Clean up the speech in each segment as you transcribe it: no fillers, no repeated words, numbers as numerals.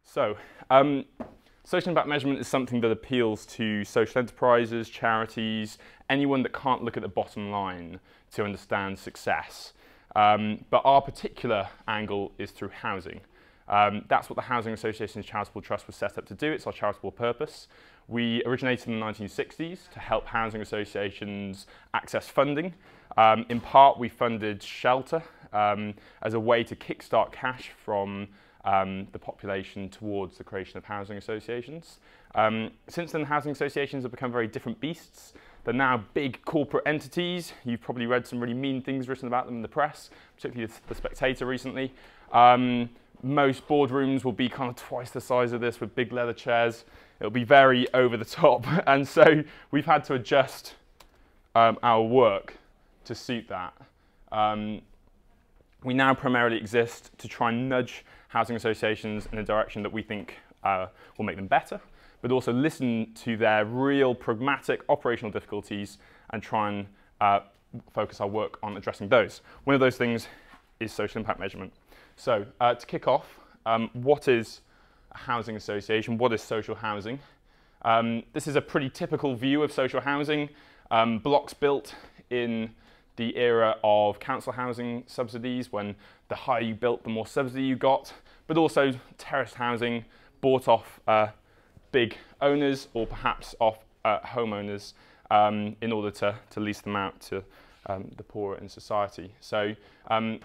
So, social impact measurement is something that appeals to social enterprises, charities, anyone that can't look at the bottom line to understand success. But our particular angle is through housing. That's what the Housing Associations Charitable Trust was set up to do. It's our charitable purpose. We originated in the 1960s to help housing associations access funding. In part, we funded shelter as a way to kickstart cash from the population towards the creation of housing associations. Since then, housing associations have become very different beasts. They're now big corporate entities. You've probably read some really mean things written about them in the press, particularly The Spectator recently. Most boardrooms will be kind of twice the size of this with big leather chairs. It'll be very over the top. And so we've had to adjust our work to suit that. We now primarily exist to try and nudge housing associations in a direction that we think will make them better, but also listen to their real pragmatic operational difficulties and try and focus our work on addressing those. One of those things is social impact measurement. So to kick off, what is a housing association? What is social housing? This is a pretty typical view of social housing. Blocks built in the era of council housing subsidies, when the higher you built, the more subsidy you got, but also terraced housing bought off big owners or perhaps off homeowners in order to lease them out to the poorer in society. So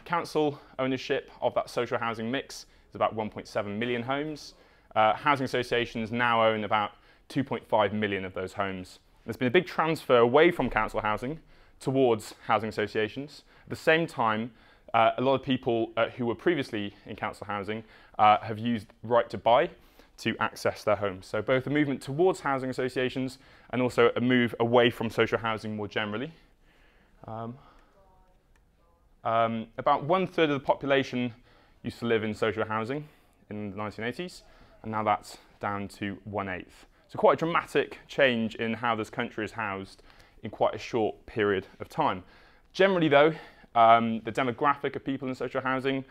council ownership of that social housing mix is about 1.7 million homes. Housing associations now own about 2.5 million of those homes. There's been a big transfer away from council housing towards housing associations. At the same time, a lot of people who were previously in council housing have used right to buy to access their homes. So both a movement towards housing associations and also a move away from social housing more generally. About 1/3 of the population used to live in social housing in the 1980s, and now that's down to 1/8. So quite a dramatic change in how this country is housed in quite a short period of time. Generally though, the demographic of people in social housing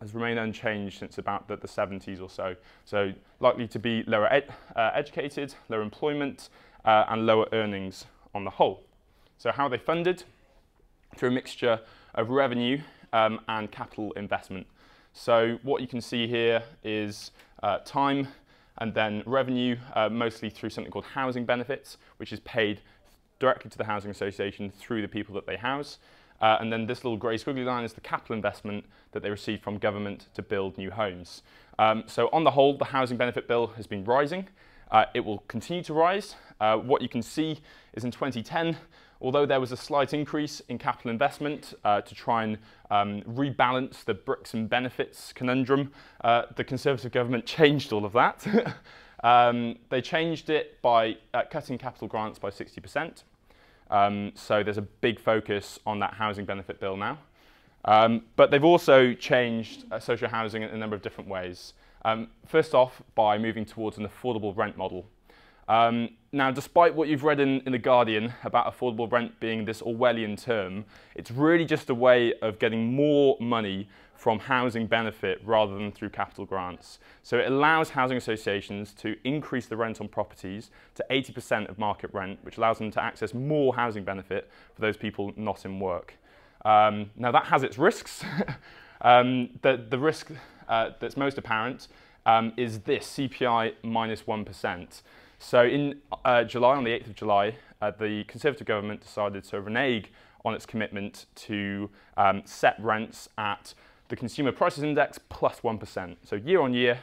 has remained unchanged since about the 70s or so. So likely to be lower educated, lower employment, and lower earnings on the whole. So how are they funded? Through a mixture of revenue and capital investment. So what you can see here is time and then revenue, mostly through something called housing benefits, which is paid directly to the housing association through the people that they house. And then this little grey squiggly line is the capital investment that they receive from government to build new homes. So on the whole, the housing benefit bill has been rising. It will continue to rise. What you can see is in 2010, although there was a slight increase in capital investment to try and rebalance the bricks and benefits conundrum, the Conservative government changed all of that. They changed it by cutting capital grants by 60%. So there's a big focus on that housing benefit bill now. But they've also changed social housing in a number of different ways. First off, by moving towards an affordable rent model. Now, despite what you've read in The Guardian about affordable rent being this Orwellian term, it's really just a way of getting more money from housing benefit rather than through capital grants. So it allows housing associations to increase the rent on properties to 80% of market rent, which allows them to access more housing benefit for those people not in work. Now that has its risks. The risk that's most apparent is this, CPI minus 1%. So in July, on the 8th of July, the Conservative government decided to renege on its commitment to set rents at the Consumer Prices Index plus 1%. So year on year,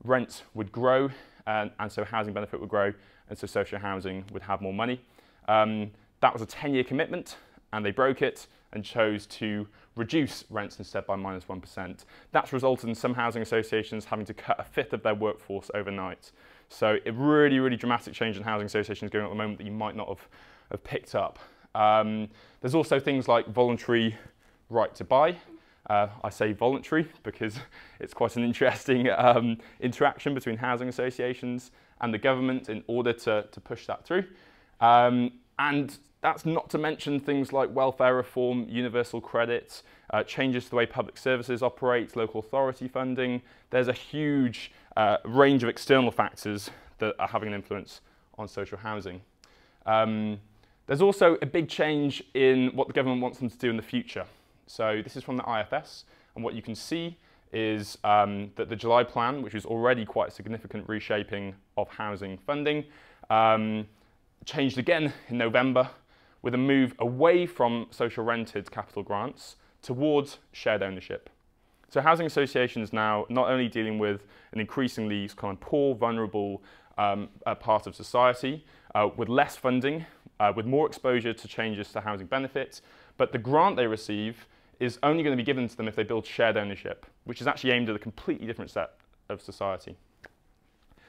rents would grow, and so housing benefit would grow, and so social housing would have more money. That was a 10-year commitment, and they broke it and chose to reduce rents instead by minus 1%. That's resulted in some housing associations having to cut 1/5 of their workforce overnight. So a really, really dramatic change in housing associations going on at the moment that you might not have picked up. There's also things like voluntary right to buy. I say voluntary because it's quite an interesting interaction between housing associations and the government in order to push that through. And that's not to mention things like welfare reform, universal credit, changes to the way public services operate, local authority funding. There's a huge range of external factors that are having an influence on social housing. There's also a big change in what the government wants them to do in the future. So this is from the IFS, and what you can see is that the July plan, which is already quite a significant reshaping of housing funding, changed again in November with a move away from social rented capital grants towards shared ownership. So housing associations now not only dealing with an increasingly kind of poor, vulnerable part of society with less funding, with more exposure to changes to housing benefits, but the grant they receive is only going to be given to them if they build shared ownership, which is actually aimed at a completely different set of society.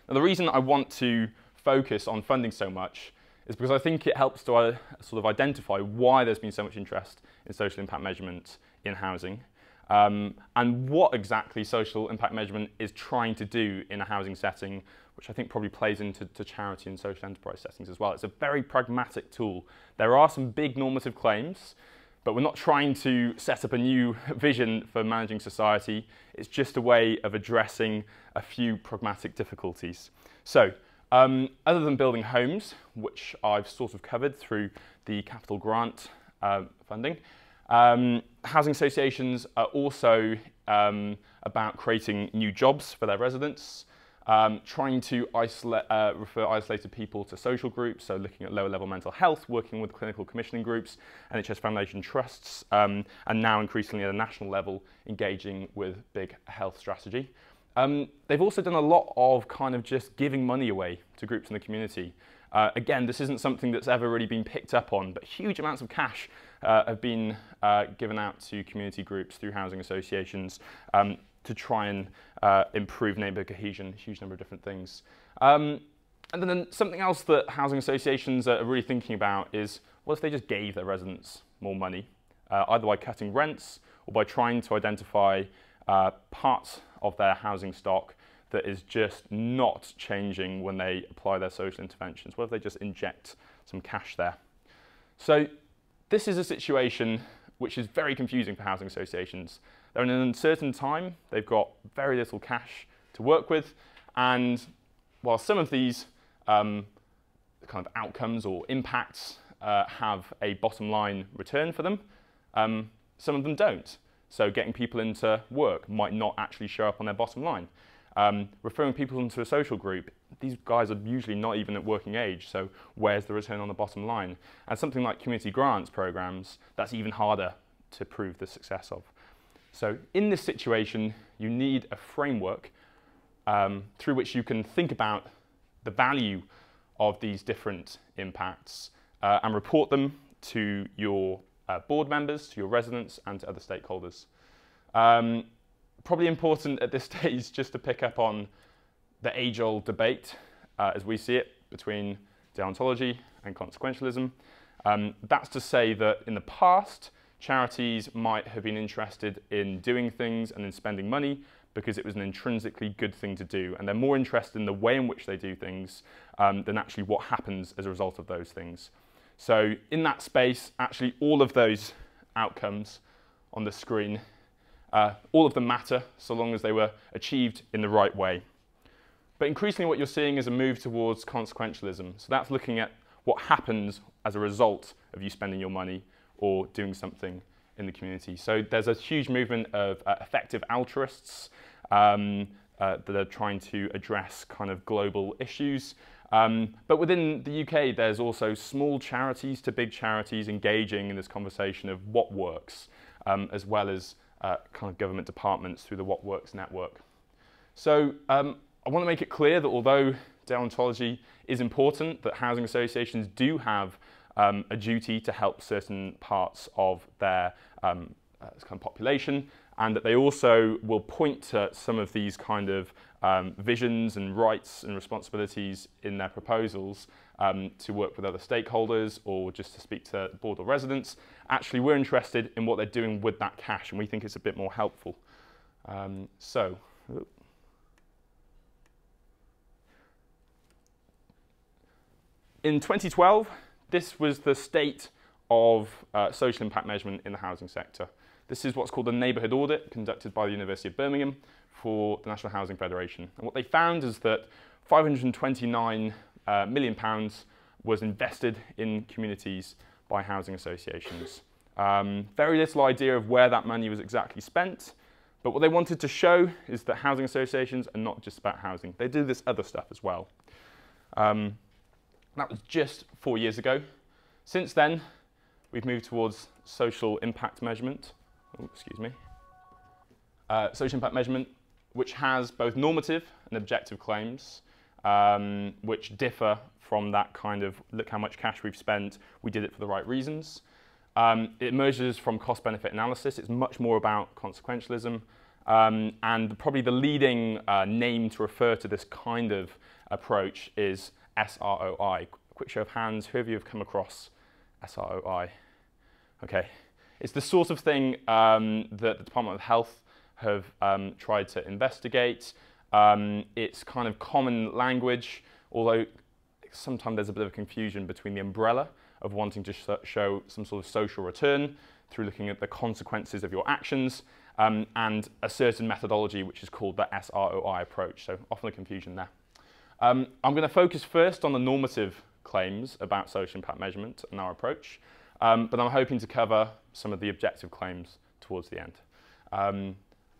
Now, the reason I want to focus on funding so much is because I think it helps to sort of identify why there's been so much interest in social impact measurement in housing, and what exactly social impact measurement is trying to do in a housing setting, which I think probably plays into charity and social enterprise settings as well. It's a very pragmatic tool. There are some big normative claims, but we're not trying to set up a new vision for managing society. It's just a way of addressing a few pragmatic difficulties. So, other than building homes, which I've sort of covered through the capital grant funding, housing associations are also about creating new jobs for their residents, trying to refer isolated people to social groups, so looking at lower level mental health, working with clinical commissioning groups, NHS Foundation trusts, and now increasingly at a national level, engaging with big health strategy. They've also done a lot of kind of just giving money away to groups in the community. Again, this isn't something that's ever really been picked up on, but huge amounts of cash have been given out to community groups through housing associations to try and improve neighbourhood cohesion, a huge number of different things. And then something else that housing associations are really thinking about is, what if they just gave their residents more money, either by cutting rents or by trying to identify parts of their housing stock that is just not changing when they apply their social interventions? What if they just inject some cash there? So this is a situation which is very confusing for housing associations. They're in an uncertain time, they've got very little cash to work with, and while some of these kind of outcomes or impacts have a bottom line return for them, some of them don't. So getting people into work might not actually show up on their bottom line. Referring people into a social group, these guys are usually not even at working age, so where's the return on the bottom line? And something like community grants programs, that's even harder to prove the success of. So in this situation, you need a framework through which you can think about the value of these different impacts and report them to your board members, to your residents, and to other stakeholders. Probably important at this stage just to pick up on the age-old debate, as we see it, between deontology and consequentialism. That's to say that in the past, charities might have been interested in doing things and in spending money because it was an intrinsically good thing to do, and they're more interested in the way in which they do things than actually what happens as a result of those things. So in that space, actually all of those outcomes on the screen, all of them matter so long as they were achieved in the right way. But increasingly what you're seeing is a move towards consequentialism. So that's looking at what happens as a result of you spending your money or doing something in the community. So there's a huge movement of effective altruists that are trying to address kind of global issues. But within the UK, there's also small charities to big charities engaging in this conversation of what works, as well as kind of government departments through the What Works network. So I want to make it clear that although deontology is important, that housing associations do have a duty to help certain parts of their kind of population, and that they also will point to some of these kind of visions and rights and responsibilities in their proposals to work with other stakeholders or just to speak to board or residents. Actually, we're interested in what they're doing with that cash, and we think it's a bit more helpful. In 2012, this was the state of social impact measurement in the housing sector. This is what's called a neighbourhood audit conducted by the University of Birmingham for the National Housing Federation. And what they found is that £529 million was invested in communities by housing associations. Very little idea of where that money was exactly spent, but what they wanted to show is that housing associations are not just about housing. They do this other stuff as well. That was just 4 years ago. Since then, we've moved towards social impact measurement. Oh, excuse me. Social impact measurement, which has both normative and objective claims, which differ from that kind of, look how much cash we've spent, we did it for the right reasons. It emerges from cost-benefit analysis. It's much more about consequentialism. And probably the leading name to refer to this kind of approach is SROI. Quick show of hands, who of you have come across SROI? Okay. It's the sort of thing that the Department of Health have tried to investigate. It's kind of common language, although sometimes there's a bit of confusion between the umbrella of wanting to show some sort of social return through looking at the consequences of your actions and a certain methodology which is called the SROI approach. So often a confusion there. I'm going to focus first on the normative claims about social impact measurement and our approach, but I'm hoping to cover some of the objective claims towards the end.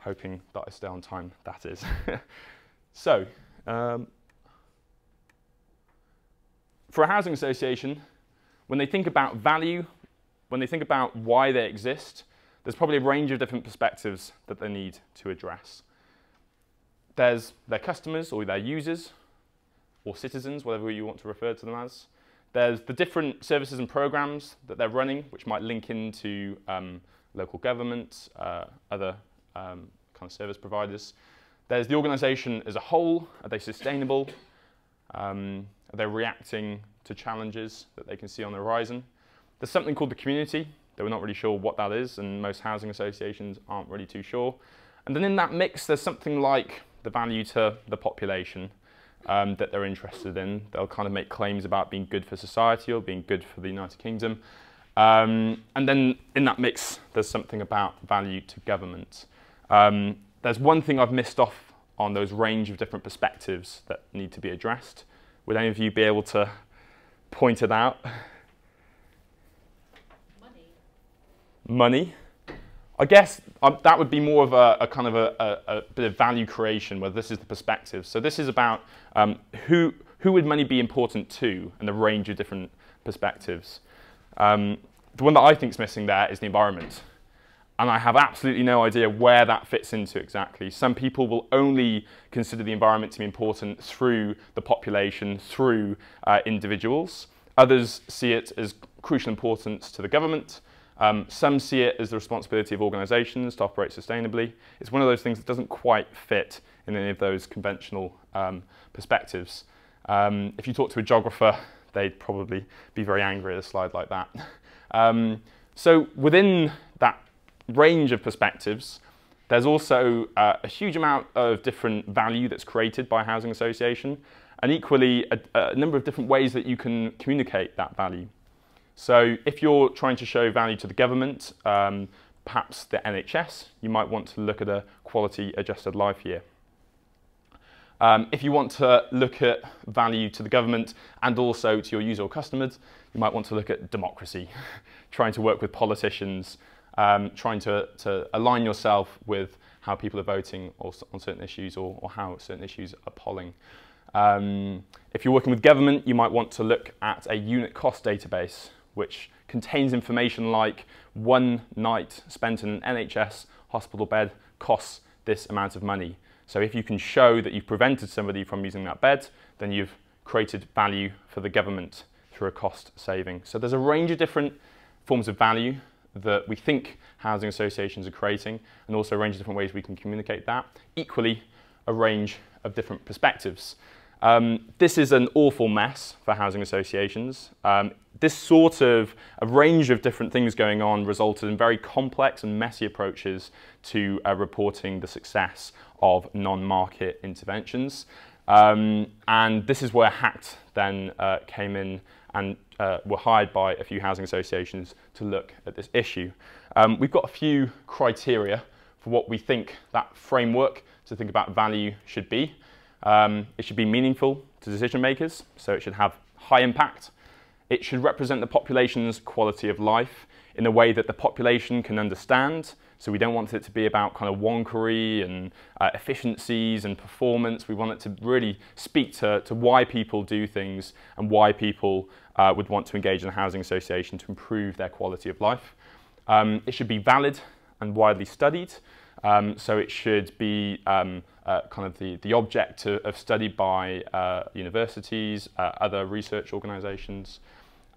Hoping that I stay on time, that is. So, for a housing association, when they think about value, when they think about why they exist, there's probably a range of different perspectives that they need to address. There's their customers or their users, or citizens, whatever you want to refer to them as. There's the different services and programs that they're running, which might link into local government, other kind of service providers. There's the organisation as a whole. Are they sustainable? Are they reacting to challenges that they can see on the horizon? There's something called the community, though we're not really sure what that is, and most housing associations aren't really too sure. And then in that mix, there's something like the value to the population that they're interested in. They'll kind of make claims about being good for society or being good for the United Kingdom. And then in that mix, there's something about value to government. There's one thing I've missed off on those range of different perspectives that need to be addressed. Would any of you be able to point it out? Money. I guess that would be more of a kind of a bit of value creation, where this is the perspective. So this is about who would money be important to, and the range of different perspectives. The one that I think is missing there is the environment. And I have absolutely no idea where that fits into exactly. Some people will only consider the environment to be important through the population, through individuals. Others see it as crucial importance to the government. Some see it as the responsibility of organisations to operate sustainably. It's one of those things that doesn't quite fit in any of those conventional perspectives. If you talk to a geographer, they'd probably be very angry at a slide like that. So within that range of perspectives, there's also a huge amount of different value that's created by a housing association, and equally a number of different ways that you can communicate that value. So if you're trying to show value to the government, perhaps the NHS, you might want to look at a quality adjusted life year. If you want to look at value to the government and also to your user or customers, you might want to look at democracy, trying to work with politicians, trying to align yourself with how people are voting on certain issues or how certain issues are polling. If you're working with government, you might want to look at a unit cost database, which contains information like 1 night spent in an NHS hospital bed costs this amount of money. So if you can show that you've prevented somebody from using that bed, then you've created value for the government through a cost saving. So there's a range of different forms of value that we think housing associations are creating, and also a range of different ways we can communicate that. Equally, a range of different perspectives. This is an awful mess for housing associations. This sort of a range of different things going on resulted in very complex and messy approaches to reporting the success of non-market interventions. And this is where HACT then came in and were hired by a few housing associations to look at this issue. We've got a few criteria for what we think that framework to think about value should be. It should be meaningful to decision makers, so it should have high impact. It should represent the population's quality of life in a way that the population can understand. So we don't want it to be about kind of wonkery and efficiencies and performance. We want it to really speak to why people do things and why people would want to engage in a housing association to improve their quality of life. It should be valid and widely studied. So it should be kind of the object of study by universities, other research organisations.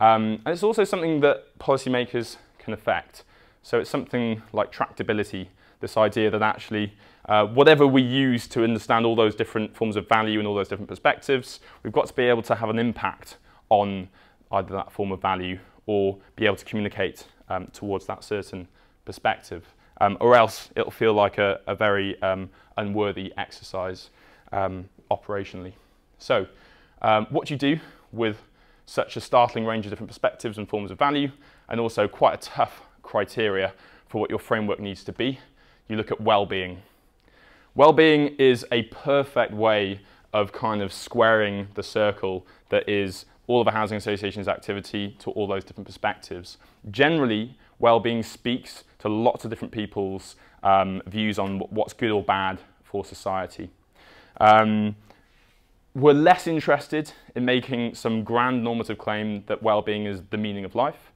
And it's also something that policymakers can affect. So it's something like tractability, this idea that actually whatever we use to understand all those different forms of value and all those different perspectives, we've got to be able to have an impact on either that form of value or be able to communicate towards that certain perspective. Or else it'll feel like a very unworthy exercise operationally. So what do you do with such a startling range of different perspectives and forms of value, and also quite a tough criteria for what your framework needs to be? You look at well-being. Well-being is a perfect way of kind of squaring the circle that is all of a housing association's activity to all those different perspectives. Generally, well-being speaks to lots of different people's views on what's good or bad for society. We're less interested in making some grand normative claim that well-being is the meaning of life.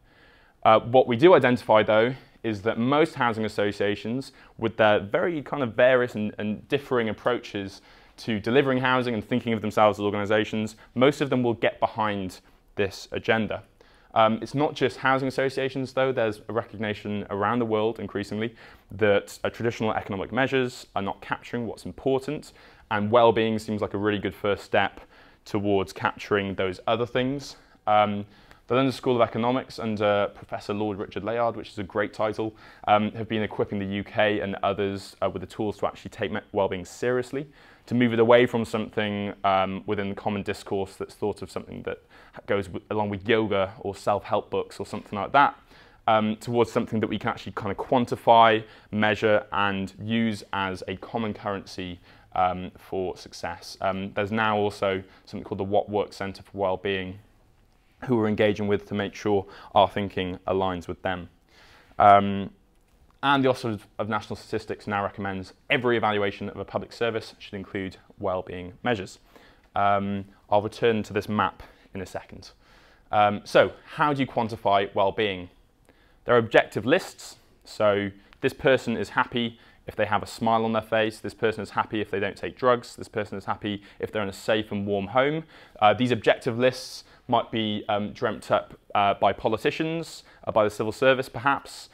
What we do identify, though, is that most housing associations, with their very kind of various and differing approaches to delivering housing and thinking of themselves as organisations, most of them will get behind this agenda. It's not just housing associations, though. There's a recognition around the world, increasingly, that traditional economic measures are not capturing what's important, and well-being seems like a really good first step towards capturing those other things. The London School of Economics under Professor Lord Richard Layard, which is a great title, have been equipping the UK and others with the tools to actually take well-being seriously, to move it away from something within the common discourse that's thought of something that goes along with yoga or self-help books or something like that, towards something that we can actually kind of quantify, measure, and use as a common currency for success. There's now also something called the What Works Centre for Wellbeing, who we're engaging with to make sure our thinking aligns with them. And the Office of National Statistics now recommends every evaluation of a public service should include wellbeing measures. I'll return to this map in a second. So how do you quantify wellbeing? There are objective lists. So this person is happy if they have a smile on their face. This person is happy if they don't take drugs. This person is happy if they're in a safe and warm home. These objective lists might be dreamt up by politicians, by the civil service perhaps.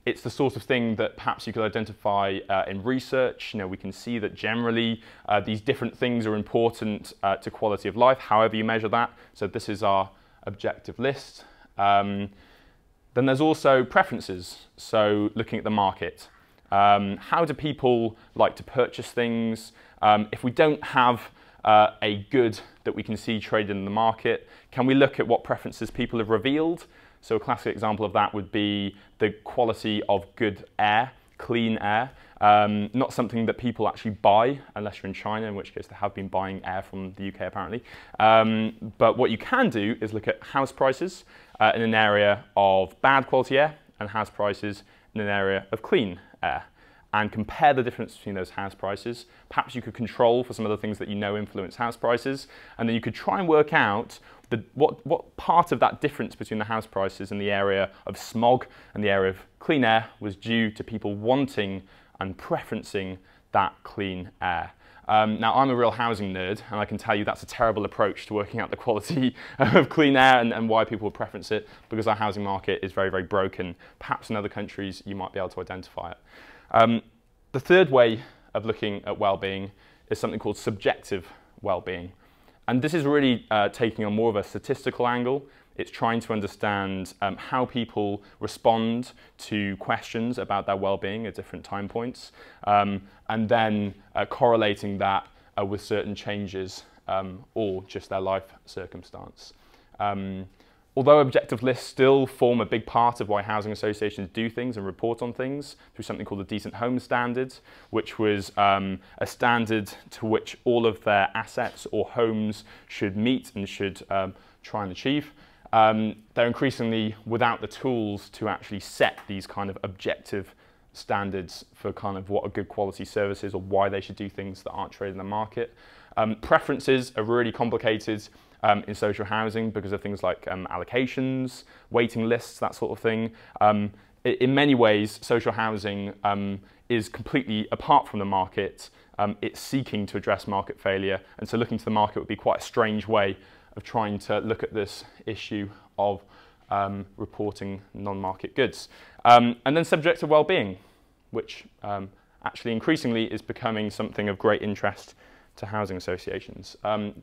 It's the sort of thing that perhaps you could identify in research. You know, we can see that generally these different things are important to quality of life, however you measure that. So this is our objective list. Then there's also preferences. So looking at the market. How do people like to purchase things? If we don't have a good that we can see traded in the market, can we look at what preferences people have revealed? So a classic example of that would be the quality of good air, clean air. Not something that people actually buy, unless you're in China, in which case they have been buying air from the UK apparently. But what you can do is look at house prices in an area of bad quality air and house prices in an area of clean air, and compare the difference between those house prices. Perhaps you could control for some of the things that you know influence house prices, and then you could try and work out what part of that difference between the house prices in the area of smog and the area of clean air was due to people wanting and preferencing that clean air. Now, I'm a real housing nerd, and I can tell you that's a terrible approach to working out the quality of clean air and why people would preference it, because our housing market is very, very broken. Perhaps in other countries you might be able to identify it. The third way of looking at well-being is something called subjective well-being. And this is really taking on more of a statistical angle. It's trying to understand how people respond to questions about their well-being at different time points, and then correlating that with certain changes or just their life circumstance. Although objective lists still form a big part of why housing associations do things and report on things through something called the Decent Home Standard, which was a standard to which all of their assets or homes should meet and should try and achieve, they're increasingly without the tools to actually set these kind of objective standards for kind of what a good quality service is or why they should do things that aren't traded in the market. Preferences are really complicated in social housing because of things like allocations, waiting lists, that sort of thing. In many ways, social housing is completely apart from the market. It's seeking to address market failure, and so looking to the market would be quite a strange way of trying to look at this issue of reporting non-market goods. And then subjective well-being, which actually increasingly is becoming something of great interest to housing associations.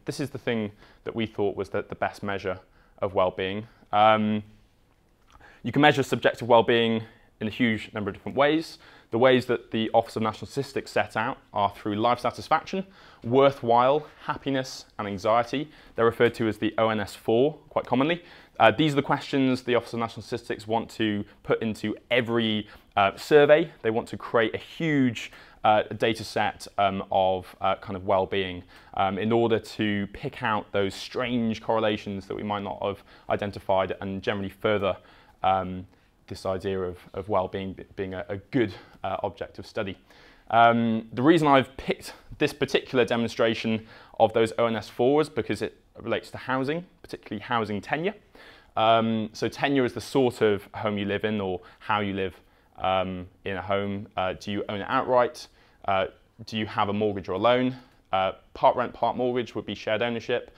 This is the thing that we thought was the best measure of well-being. You can measure subjective well-being in a huge number of different ways. The ways that the Office of National Statistics set out are through life satisfaction, worthwhile, happiness, and anxiety. They're referred to as the ONS4 quite commonly. These are the questions the Office of National Statistics want to put into every survey. They want to create a huge data set of kind of well-being in order to pick out those strange correlations that we might not have identified and generally further this idea of well-being being a good object of study. The reason I've picked this particular demonstration of those ONS4s because it relates to housing, particularly housing tenure. So tenure is the sort of home you live in or how you live in a home. Do you own it outright? Do you have a mortgage or a loan? Part rent, part mortgage would be shared ownership.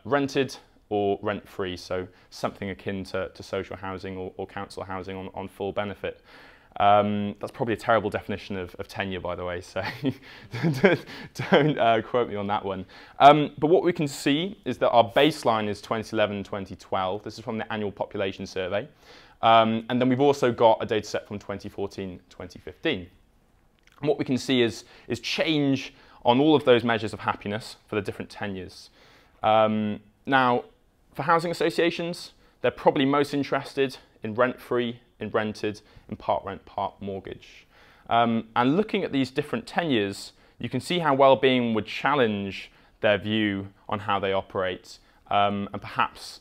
Rented or rent-free, so something akin to social housing or council housing on full benefit. That's probably a terrible definition of tenure, by the way, so don't quote me on that one. But what we can see is that our baseline is 2011-2012. This is from the annual population survey. And then we've also got a data set from 2014-2015. And what we can see is change on all of those measures of happiness for the different tenures. Now, for housing associations, they're probably most interested in rent-free, in rented, in part rent, part mortgage. And looking at these different tenures, you can see how well-being would challenge their view on how they operate and perhaps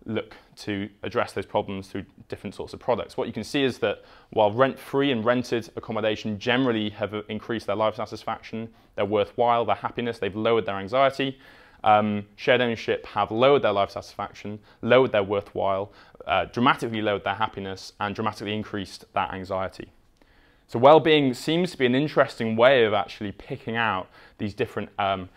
look to address those problems through different sorts of products. What you can see is that while rent-free and rented accommodation generally have increased their life satisfaction, they're worthwhile, their happiness, they've lowered their anxiety. Shared ownership have lowered their life satisfaction, lowered their worthwhile, dramatically lowered their happiness, and dramatically increased that anxiety. So well-being seems to be an interesting way of actually picking out these different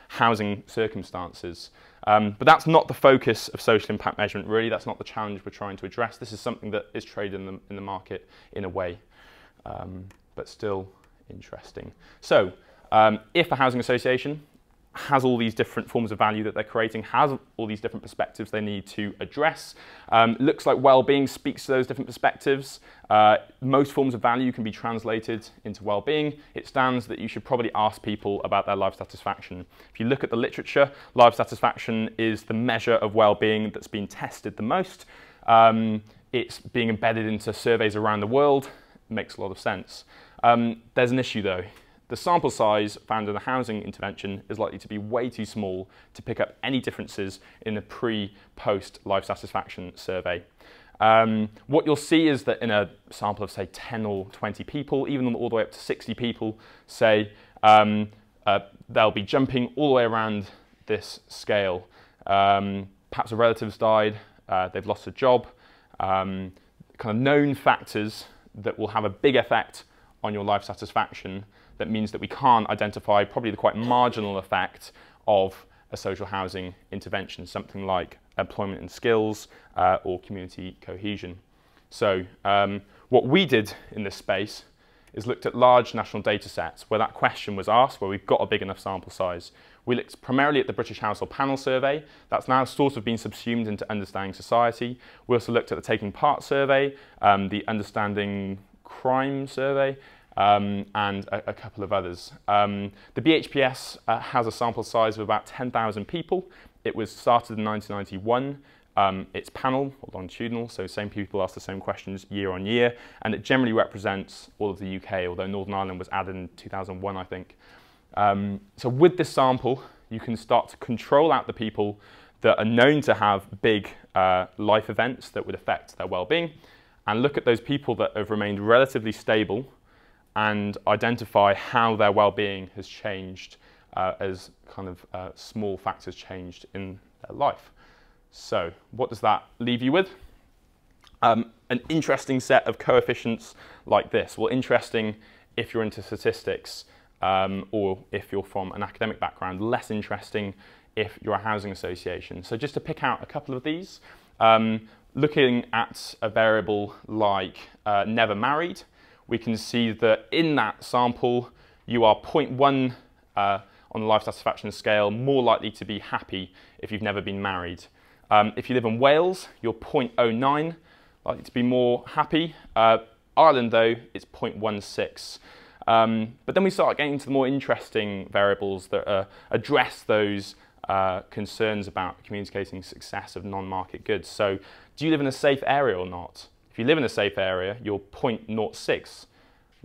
housing circumstances. But that's not the focus of social impact measurement, really. That's not the challenge we're trying to address. This is something that is traded in the market in a way, but still interesting. So if a housing association has all these different forms of value that they're creating, has all these different perspectives they need to address. Looks like well-being speaks to those different perspectives. Most forms of value can be translated into well-being. It stands that you should probably ask people about their life satisfaction. If you look at the literature, life satisfaction is the measure of well-being that's been tested the most. It's being embedded into surveys around the world. It makes a lot of sense. There's an issue though. The sample size found in a housing intervention is likely to be way too small to pick up any differences in a pre-post life satisfaction survey. What you'll see is that in a sample of, say, 10 or 20 people, even all the way up to 60 people, say, they'll be jumping all the way around this scale. Perhaps a relative's died, they've lost a job, kind of known factors that will have a big effect on your life satisfaction. That means that we can't identify probably the quite marginal effect of a social housing intervention, something like employment and skills or community cohesion. So what we did in this space is looked at large national data sets where that question was asked, where we've got a big enough sample size. We looked primarily at the British Household Panel Survey. That's now sort of been subsumed into Understanding Society. We also looked at the Taking Part Survey, the Understanding Crime Survey, and a couple of others. The BHPS has a sample size of about 10,000 people, It was started in 1991. It's panel or longitudinal, so same people ask the same questions year on year, and it generally represents all of the UK, although Northern Ireland was added in 2001, I think. So with this sample, you can start to control out the people that are known to have big life events that would affect their well-being, and look at those people that have remained relatively stable and identify how their well-being has changed as kind of small factors changed in their life. So what does that leave you with? An interesting set of coefficients like this. Well, interesting if you're into statistics or if you're from an academic background. Less interesting if you're a housing association. So just to pick out a couple of these, looking at a variable like never married, we can see that in that sample, you are 0.1 on the life satisfaction scale, more likely to be happy if you've never been married. If you live in Wales, you're 0.09, likely to be more happy. Ireland, though, it's 0.16. But then we start getting into the more interesting variables that address those concerns about communicating success of non-market goods. So do you live in a safe area or not? If you live in a safe area, you're 0.06,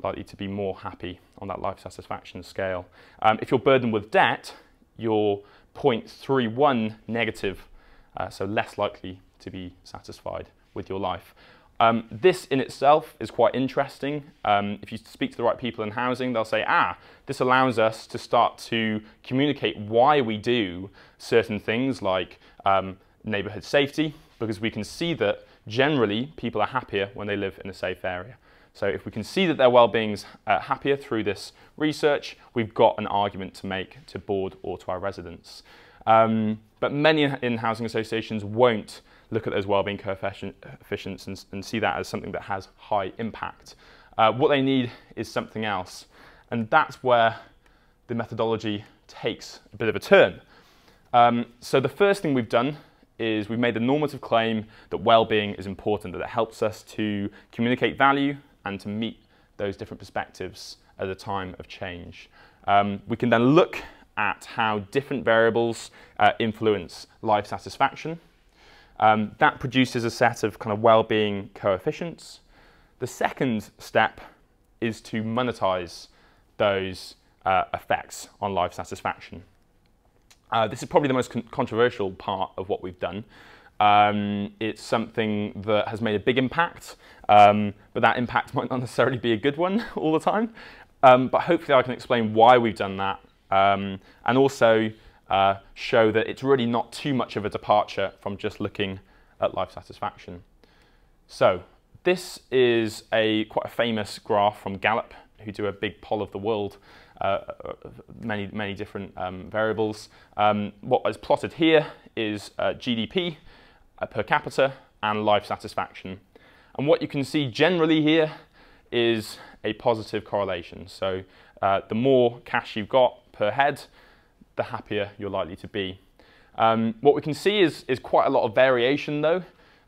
likely to be more happy on that life satisfaction scale. If you're burdened with debt, you're 0.31 negative, so less likely to be satisfied with your life. This in itself is quite interesting. If you speak to the right people in housing, they'll say, this allows us to start to communicate why we do certain things like neighbourhood safety, because we can see that generally people are happier when they live in a safe area. So if we can see that their well-being's happier through this research, we've got an argument to make to board or to our residents. But many in housing associations won't look at those wellbeing coefficients and see that as something that has high impact. What they need is something else, and that's where the methodology takes a bit of a turn. So the first thing we've done is we've made the normative claim that well-being is important, that it helps us to communicate value and to meet those different perspectives at a time of change. We can then look at how different variables influence life satisfaction. That produces a set of kind of well-being coefficients. The second step is to monetize those effects on life satisfaction. This is probably the most controversial part of what we've done. It's something that has made a big impact, but that impact might not necessarily be a good one all the time. But hopefully I can explain why we've done that, and also show that it's really not too much of a departure from just looking at life satisfaction. So this is quite a famous graph from Gallup, who do a big poll of the world, many different variables. What is plotted here is GDP per capita and life satisfaction. And what you can see generally here is a positive correlation. So the more cash you've got per head, the happier you're likely to be. What we can see is quite a lot of variation though.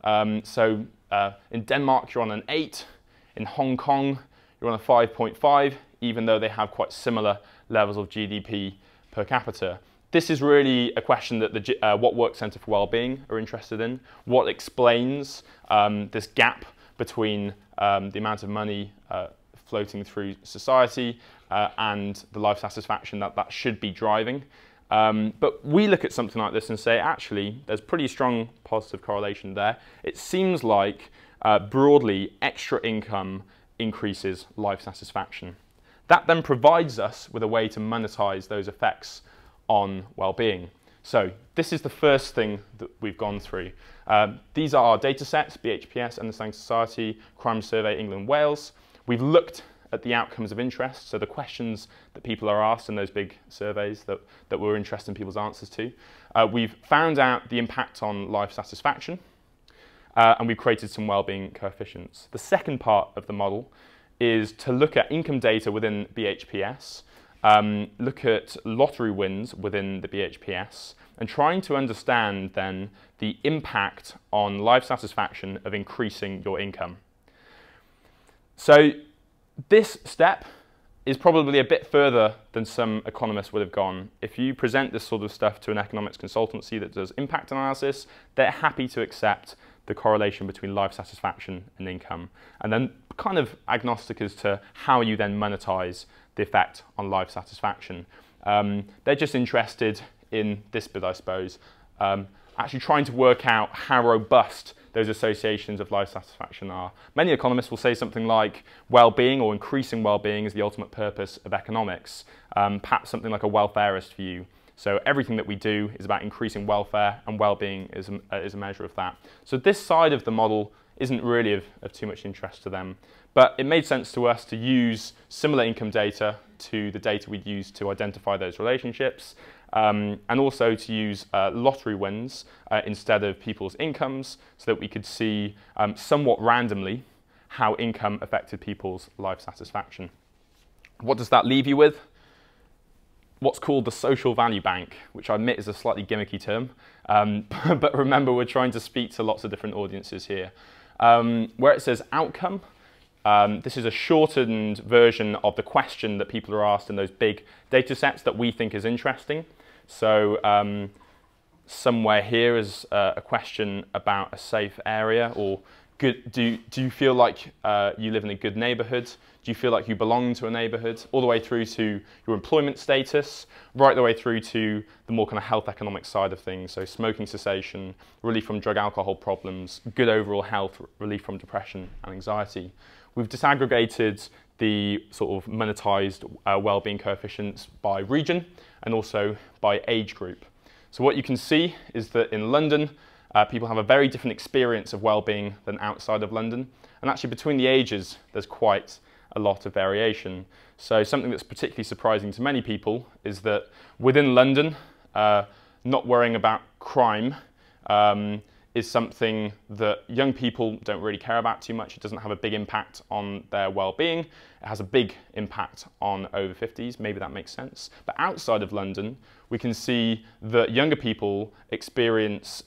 In Denmark you're on an 8, in Hong Kong you're on a 5.5, even though they have quite similar levels of GDP per capita. This is really a question that the What Works Centre for Wellbeing are interested in. What explains this gap between the amount of money floating through society and the life satisfaction that should be driving. But we look at something like this and say, actually, there's pretty strong positive correlation there. It seems like broadly extra income increases life satisfaction. That then provides us with a way to monetize those effects on well-being. So this is the first thing that we've gone through. These are our data sets, BHPS, Understanding Society, Crime Survey, England, Wales. We've looked at the outcomes of interest, so the questions that people are asked in those big surveys that we're interested in people's answers to. We've found out the impact on life satisfaction, and we've created some wellbeing coefficients. The second part of the model is to look at income data within BHPS, look at lottery wins within the BHPS, and trying to understand then the impact on life satisfaction of increasing your income. So this step is probably a bit further than some economists would have gone. If you present this sort of stuff to an economics consultancy that does impact analysis, they're happy to accept the correlation between life satisfaction and income, and then kind of agnostic as to how you then monetize the effect on life satisfaction. They're just interested in this bit, I suppose, actually trying to work out how robust those associations of life satisfaction are. Many economists will say something like well-being or increasing well-being is the ultimate purpose of economics, perhaps something like a welfarist view. So everything that we do is about increasing welfare, and well-being is a measure of that. So this side of the model isn't really of too much interest to them. But it made sense to us to use similar income data to the data we'd used to identify those relationships, and also to use lottery wins instead of people's incomes, so that we could see somewhat randomly how income affected people's life satisfaction. What does that leave you with? What's called the social value bank, which I admit is a slightly gimmicky term, but remember, we're trying to speak to lots of different audiences here. Where it says outcome, this is a shortened version of the question that people are asked in those big data sets that we think is interesting. So somewhere here is a question about a safe area, or do you feel like you live in a good neighborhood? Do you feel like you belong to a neighborhood? All the way through to your employment status, right the way through to the more kind of health economic side of things. So smoking cessation, relief from drug alcohol problems, good overall health, relief from depression and anxiety. We've disaggregated the sort of monetized well-being coefficients by region and also by age group. So what you can see is that in London, people have a very different experience of well-being than outside of London. And actually between the ages, there's quite a lot of variation. So something that's particularly surprising to many people is that within London, not worrying about crime is something that young people don't really care about too much. It doesn't have a big impact on their well-being. It has a big impact on over 50s. Maybe that makes sense. But outside of London, we can see that younger people experience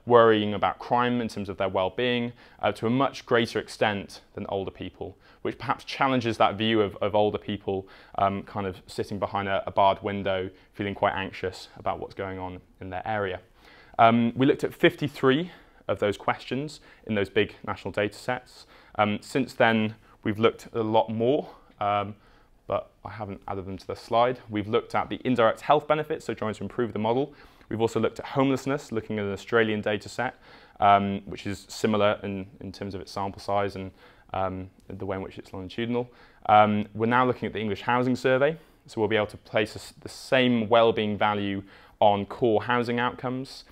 worrying about crime in terms of their well-being to a much greater extent than older people, which perhaps challenges that view of older people kind of sitting behind a barred window, feeling quite anxious about what's going on in their area. We looked at 53 of those questions in those big national data sets. Since then, we've looked at a lot more, but I haven't added them to the slide. We've looked at the indirect health benefits, so trying to improve the model. We've also looked at homelessness, looking at an Australian data set, which is similar in terms of its sample size and the way in which it's longitudinal. We're now looking at the English Housing Survey, so we'll be able to place the same well-being value on core housing outcomes.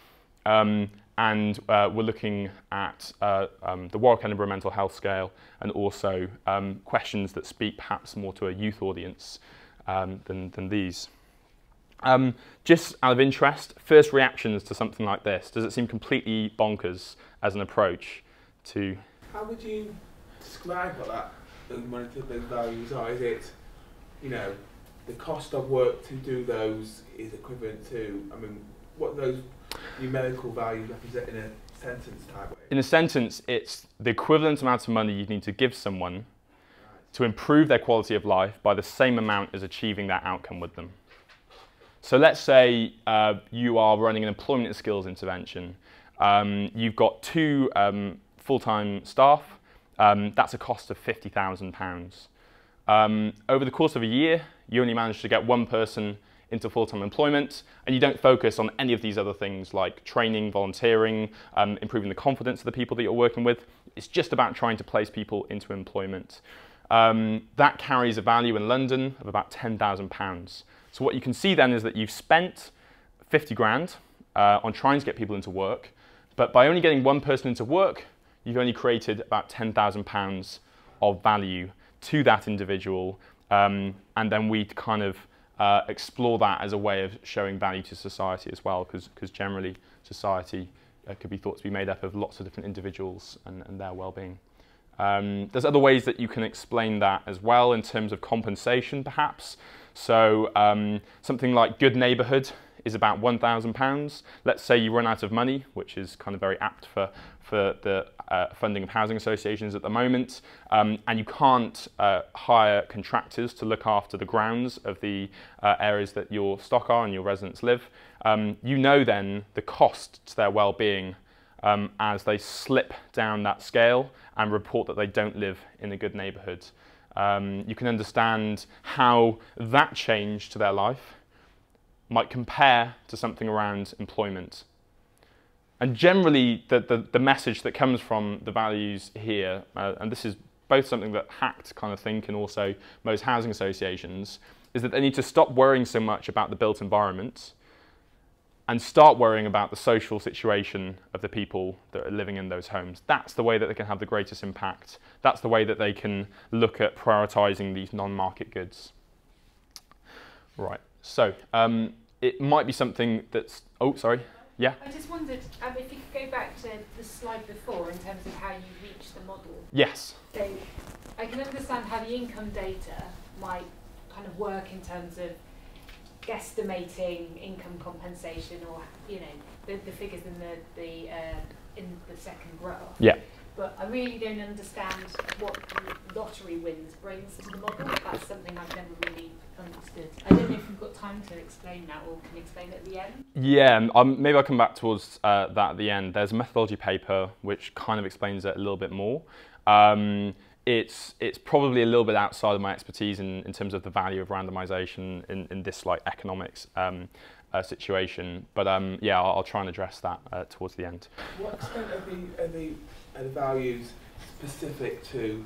And we're looking at the Warwick Edinburgh Mental Health Scale, and also questions that speak perhaps more to a youth audience than these. Just out of interest, first reactions to something like this. Does it seem completely bonkers as an approach to... How would you describe what those monetary values are? Is it, you know, the cost of work to do those is equivalent to, I mean, what those numerical values represent in a sentence type way? In a sentence, it's the equivalent amount of money you need to give someone to improve their quality of life by the same amount as achieving that outcome with them. So let's say you are running an employment and skills intervention. You've got 2 full-time staff. That's a cost of £50,000. Over the course of a year, you only manage to get 1 person into full-time employment, and you don't focus on any of these other things like training, volunteering, improving the confidence of the people that you're working with. It's just about trying to place people into employment. That carries a value in London of about £10,000. So what you can see then is that you've spent 50 grand on trying to get people into work, but by only getting 1 person into work, you've only created about £10,000 of value to that individual, and then we kind of explore that as a way of showing value to society as well, because generally society could be thought to be made up of lots of different individuals and their well-being. There's other ways that you can explain that as well in terms of compensation, perhaps. So something like good neighbourhood is about £1,000. Let's say you run out of money, which is kind of very apt for the funding of housing associations at the moment, and you can't hire contractors to look after the grounds of the areas that your stock are and your residents live. You know then the cost to their well-being as they slip down that scale and report that they don't live in a good neighbourhood. You can understand how that change to their life might compare to something around employment. And generally, the message that comes from the values here, and this is both something that HACT kind of think and also most housing associations, is that they need to stop worrying so much about the built environment and start worrying about the social situation of the people that are living in those homes. That's the way that they can have the greatest impact. That's the way that they can look at prioritising these non-market goods. Right, so it might be something that's, oh, sorry, yeah? I just wondered if you could go back to the slide before in terms of how you reach the model. Yes. So I can understand how the income data might kind of work in terms of guesstimating income compensation, or the figures in the second graph. Yeah. But I really don't understand what lottery wins brings to the model. That's something I've never really understood. I don't know if you've got time to explain that, or can you explain it at the end? Yeah, maybe I'll come back towards that at the end. There's a methodology paper which kind of explains it a little bit more. It's probably a little bit outside of my expertise in terms of the value of randomization in this like economics situation, but yeah, I'll try and address that towards the end. What extent are the values specific to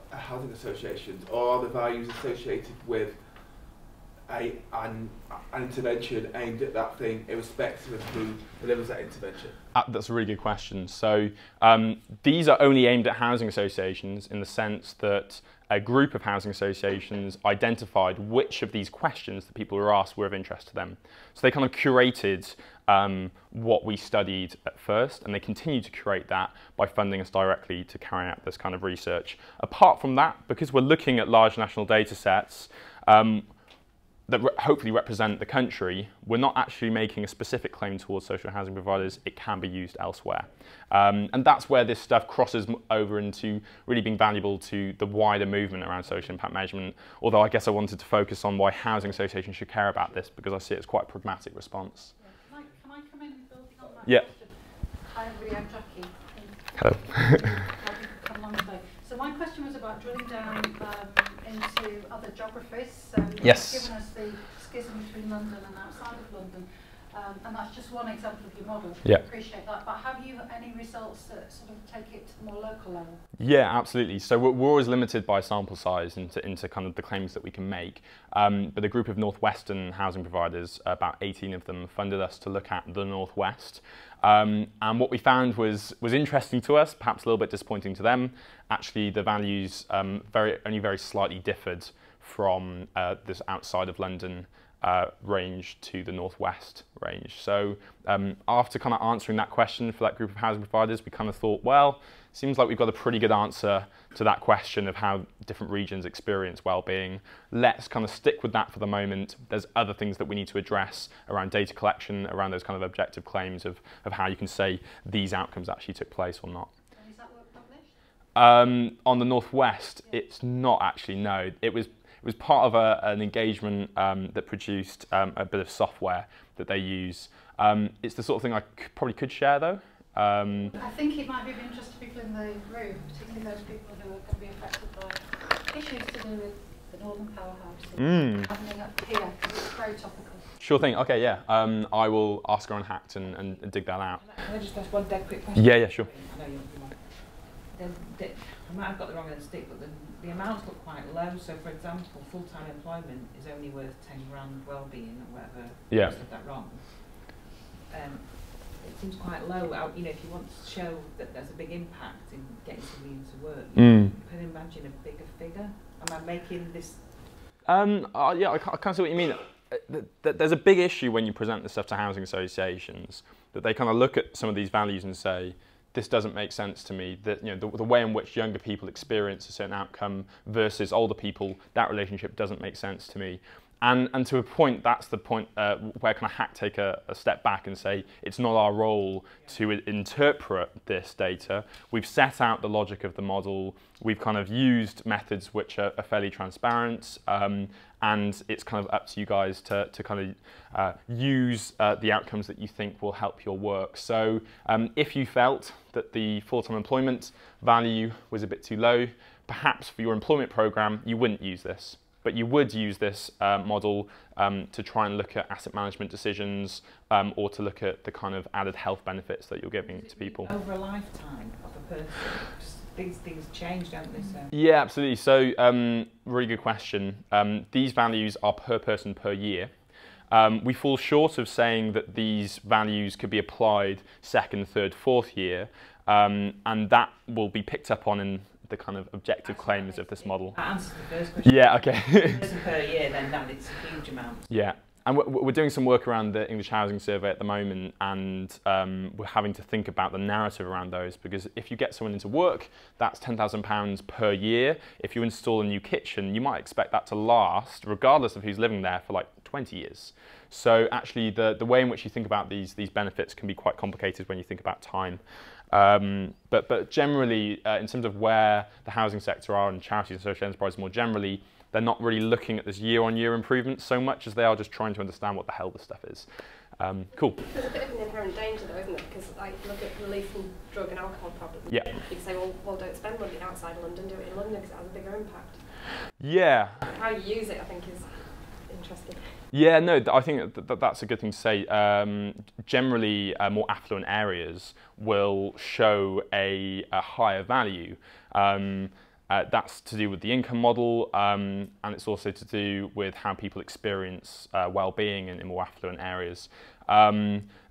housing associations, or are the values associated with an intervention aimed at that thing, irrespective of who delivers that intervention? That's a really good question. So these are only aimed at housing associations in the sense that a group of housing associations identified which of these questions that people were asked were of interest to them. So they kind of curated what we studied at first, and they continue to curate that by funding us directly to carry out this kind of research. Apart from that, because we're looking at large national data sets, that hopefully represent the country, we're not actually making a specific claim towards social housing providers. It can be used elsewhere. And that's where this stuff crosses over into really being valuable to the wider movement around social impact measurement, although I guess I wanted to focus on why housing associations should care about this, because I see it as quite a pragmatic response. Yeah. Can I come in building on that? Yeah. Question? Hi everybody, I'm Jackie. Hello. Come along today. So my question was about drilling down into other geographies. Yes. You've given us the schism between London and outside of London, and that's just one example of your model. Yeah. I appreciate that. But have you any results that sort of take it to the more local level? Yeah, absolutely. So we're always limited by sample size into kind of the claims that we can make. But a group of Northwestern housing providers, about 18 of them, funded us to look at the Northwest. And what we found was interesting to us, perhaps a little bit disappointing to them. Actually, the values only very slightly differed from this outside of London range to the Northwest range. So after kind of answering that question for that group of housing providers, we kind of thought, well, seems like we've got a pretty good answer to that question of how different regions experience well-being. Let's kind of stick with that for the moment. There's other things that we need to address around data collection, around those kind of objective claims of how you can say these outcomes actually took place or not. And is that work published? On the Northwest, yeah. It's not actually, no. It was part of an engagement that produced a bit of software that they use. It's the sort of thing I probably could share though. I think it might be of interest to people in the room, particularly those people who are going to be affected by issues to do with the Northern Powerhouse happening up here, because it's very topical. Sure thing. Okay, yeah. I will ask her on HACT and dig that out. Can I just ask one dead quick question? Yeah, sure. I know you might. I might have got the wrong end of the stick, but the amounts look quite low. So, for example, full-time employment is only worth 10 grand well-being or whatever. Yeah. I said that wrong. It seems quite low. You know, if you want to show that there's a big impact in getting somebody into work, you can imagine a bigger figure. Am I making this? Yeah, I kind of see what you mean. There's a big issue when you present this stuff to housing associations, that they kind of look at some of these values and say, this doesn't make sense to me, that the way in which younger people experience a certain outcome versus older people, that relationship doesn't make sense to me. And to a point, that's the point where kind of HACT take a step back and say, it's not our role to interpret this data. We've set out the logic of the model. We've kind of used methods which are fairly transparent. And it's kind of up to you guys to kind of use the outcomes that you think will help your work. So if you felt that the full-time employment value was a bit too low, perhaps for your employment program, you wouldn't use this. But you would use this model to try and look at asset management decisions or to look at the kind of added health benefits that you're giving to people. Over a lifetime of a person, these things change, don't they? So. Yeah, absolutely. So really good question. These values are per person per year. We fall short of saying that these values could be applied second, third, fourth year, and that will be picked up on in the kind of objective claims of this model. That answers the first question. Yeah, okay. Per year, then that it's a huge amount. Yeah, and we're doing some work around the English Housing Survey at the moment, and we're having to think about the narrative around those, because if you get someone into work, that's £10,000 per year. If you install a new kitchen, you might expect that to last, regardless of who's living there, for like 20 years. So actually, the way in which you think about these benefits can be quite complicated when you think about time. But generally, in terms of where the housing sector are and charities and social enterprises more generally, they're not really looking at this year-on-year improvement so much as they are just trying to understand what the hell this stuff is. Cool. There's a bit of an inherent danger though, isn't there? Because like, look at relief from drug and alcohol problems. Yeah. You say, well, don't spend money outside London, do it in London because it has a bigger impact. Yeah. How you use it, I think, is interesting. Yeah, no, I think that's a good thing to say. Generally, more affluent areas will show a higher value. That's to do with the income model, and it's also to do with how people experience well-being in more affluent areas.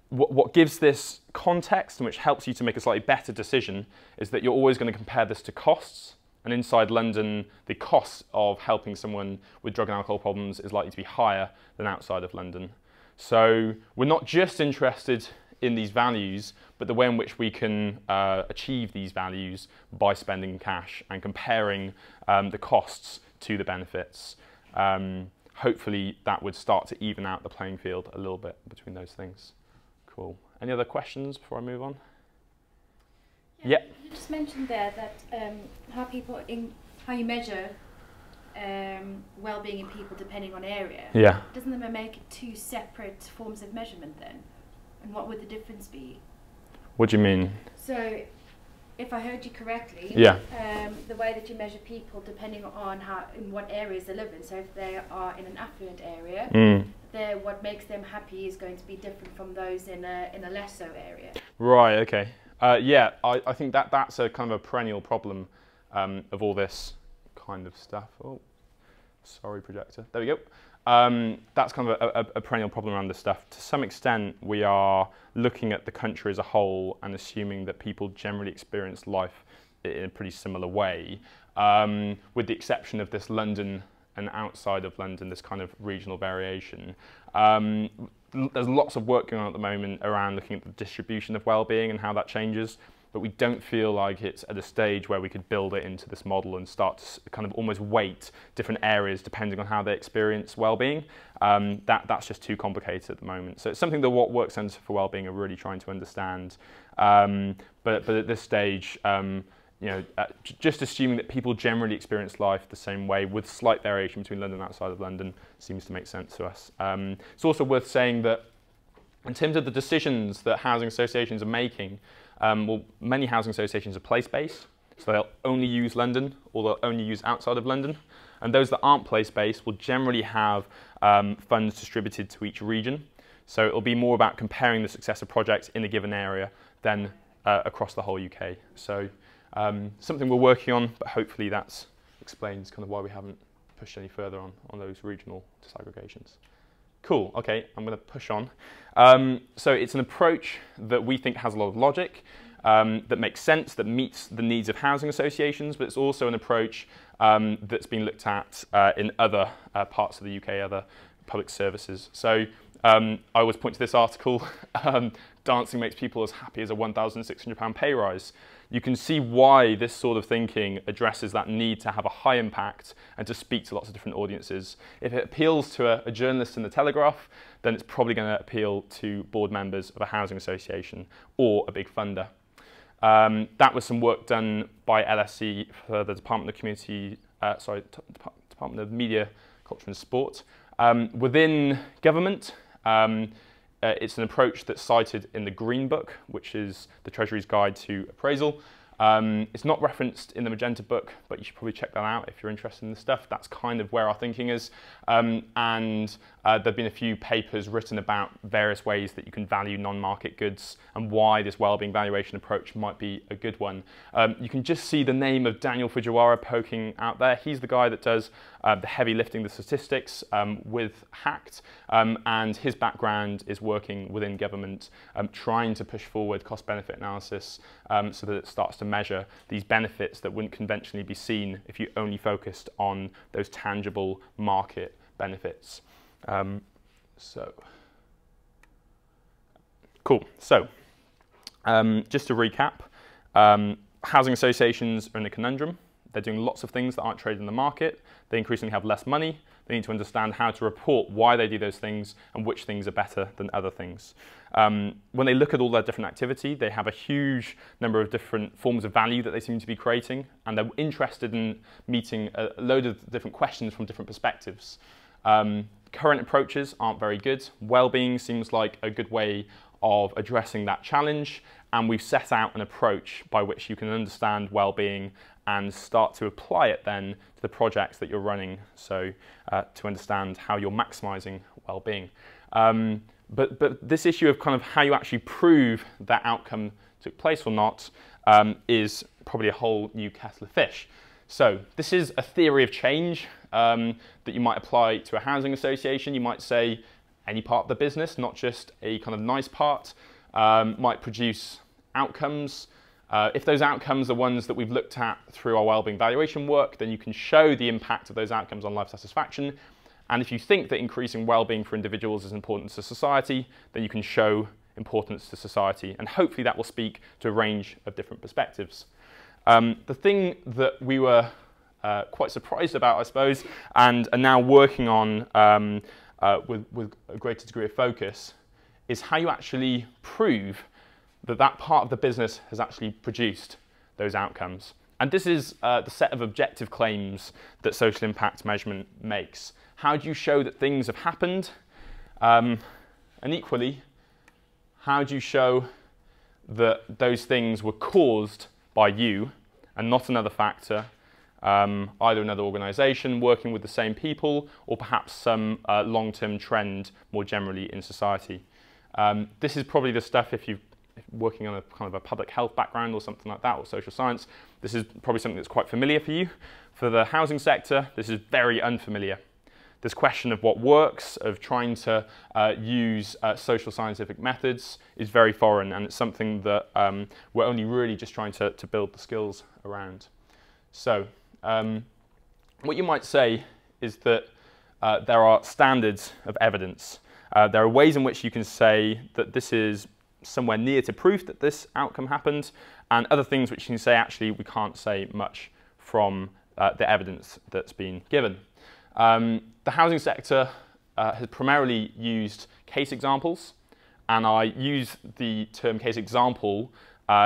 What gives this context and which helps you to make a slightly better decision is that you're always going to compare this to costs. And inside London, the cost of helping someone with drug and alcohol problems is likely to be higher than outside of London. So we're not just interested in these values, but the way in which we can achieve these values by spending cash and comparing the costs to the benefits. Hopefully that would start to even out the playing field a little bit between those things. Cool. Any other questions before I move on? Yeah. You just mentioned there that how you measure well-being in people depending on area. Yeah. Doesn't that make it two separate forms of measurement then? And what would the difference be? What do you mean? So, if I heard you correctly, yeah. The way that you measure people depending on in what areas they live in. So if they are in an affluent area, what makes them happy is going to be different from those in a less so area. Right. Okay. Yeah, I think that's a kind of a perennial problem of all this kind of stuff. Oh, sorry, projector. There we go. That's kind of a perennial problem around this stuff. To some extent, we are looking at the country as a whole and assuming that people generally experience life in a pretty similar way, with the exception of this London and outside of London, this kind of regional variation. There's lots of work going on at the moment around looking at the distribution of well-being and how that changes, but we don't feel like it's at a stage where we could build it into this model and start to kind of almost weight different areas depending on how they experience well-being. That's just too complicated at the moment. So it's something that what Work Centre for Wellbeing are really trying to understand. But at this stage, just assuming that people generally experience life the same way with slight variation between London and outside of London seems to make sense to us. It's also worth saying that in terms of the decisions that housing associations are making, many housing associations are place-based, so they'll only use London or they'll only use outside of London. And those that aren't place-based will generally have funds distributed to each region. So it'll be more about comparing the success of projects in a given area than across the whole UK. So something we're working on, but hopefully that explains kind of why we haven't pushed any further on those regional disaggregations. Cool, okay, I'm going to push on. So it's an approach that we think has a lot of logic, that makes sense, that meets the needs of housing associations, but it's also an approach that's been looked at in other parts of the UK, other public services. So I always point to this article, dancing makes people as happy as a £1,600 pay rise. You can see why this sort of thinking addresses that need to have a high impact and to speak to lots of different audiences. If it appeals to a journalist in the Telegraph, then it's probably going to appeal to board members of a housing association or a big funder. That was some work done by LSE for the Department of Media, Culture and Sport. Within government, it's an approach that's cited in the Green Book, which is the Treasury's Guide to Appraisal. It's not referenced in the Magenta Book, but you should probably check that out if you're interested in this stuff. That's kind of where our thinking is. There have been a few papers written about various ways that you can value non-market goods and why this wellbeing valuation approach might be a good one. You can just see the name of Daniel Fujiwara poking out there. He's the guy that does the heavy lifting, the statistics with HACT, and his background is working within government, trying to push forward cost-benefit analysis so that it starts to measure these benefits that wouldn't conventionally be seen if you only focused on those tangible market benefits. Cool. So, just to recap, housing associations are in a conundrum. They're doing lots of things that aren't traded in the market. They increasingly have less money. They need to understand how to report why they do those things and which things are better than other things. When they look at all their different activity, they have a huge number of different forms of value that they seem to be creating, and they're interested in meeting a load of different questions from different perspectives. Current approaches aren't very good. Wellbeing seems like a good way of addressing that challenge, and we've set out an approach by which you can understand wellbeing and start to apply it then to the projects that you're running, so to understand how you're maximising wellbeing. But this issue of kind of how you actually prove that outcome took place or not is probably a whole new kettle of fish. So this is a theory of change that you might apply to a housing association. You might say any part of the business, not just a kind of nice part, might produce outcomes. If those outcomes are ones that we've looked at through our wellbeing valuation work, then you can show the impact of those outcomes on life satisfaction. And if you think that increasing wellbeing for individuals is important to society, then you can show importance to society. And hopefully that will speak to a range of different perspectives. The thing that we were quite surprised about, I suppose, and are now working on with a greater degree of focus, is how you actually prove that that part of the business has actually produced those outcomes. And this is the set of objective claims that social impact measurement makes. How do you show that things have happened? And equally, how do you show that those things were caused by you and not another factor, either another organisation working with the same people or perhaps some long-term trend more generally in society? This is probably the stuff, if you're working on a kind of a public health background or something like that, or social science, this is probably something that's quite familiar for you. For the housing sector, this is very unfamiliar. This question of what works, of trying to use social scientific methods is very foreign, and it's something that we're only really just trying to build the skills around. So what you might say is that there are standards of evidence. There are ways in which you can say that this is somewhere near to proof that this outcome happened, and other things which you can say actually we can't say much from the evidence that's been given. The housing sector has primarily used case examples, and I use the term case example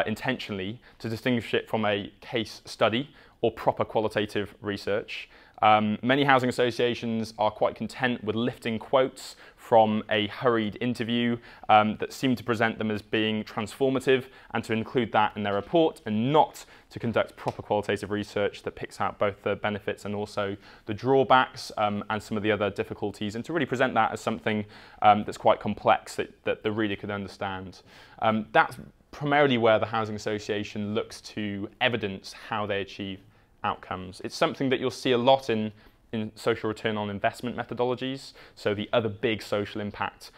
intentionally to distinguish it from a case study or proper qualitative research. Many housing associations are quite content with lifting quotes from a hurried interview that seem to present them as being transformative and to include that in their report, and not to conduct proper qualitative research that picks out both the benefits and also the drawbacks and some of the other difficulties, and to really present that as something that's quite complex that the reader can understand. That's primarily where the housing association looks to evidence how they achieve outcomes. It's something that you'll see a lot in social return on investment methodologies, so the other big social impact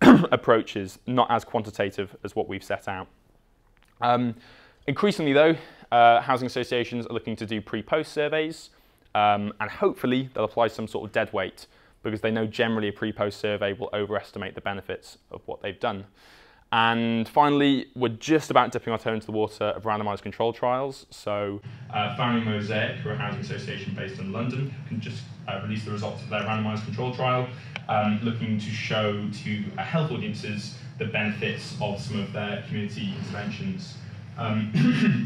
approaches, not as quantitative as what we've set out. Increasingly though, housing associations are looking to do pre-post surveys, and hopefully they'll apply some sort of dead weight, because they know generally a pre-post survey will overestimate the benefits of what they've done. And finally, we're just about dipping our toe into the water of randomised control trials. So Family Mosaic, who are a housing association based in London, can just release the results of their randomised control trial, looking to show to health audiences the benefits of some of their community interventions.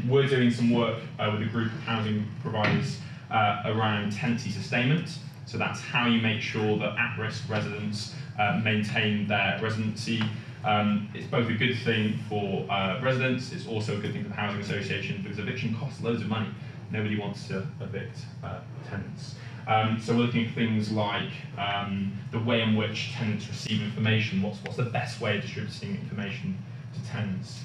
We're doing some work with a group of housing providers around tenancy sustainment. So that's how you make sure that at-risk residents maintain their residency. It's both a good thing for residents, it's also a good thing for the housing association because eviction costs loads of money. Nobody wants to evict tenants. So we're looking at things like the way in which tenants receive information, what's the best way of distributing information to tenants.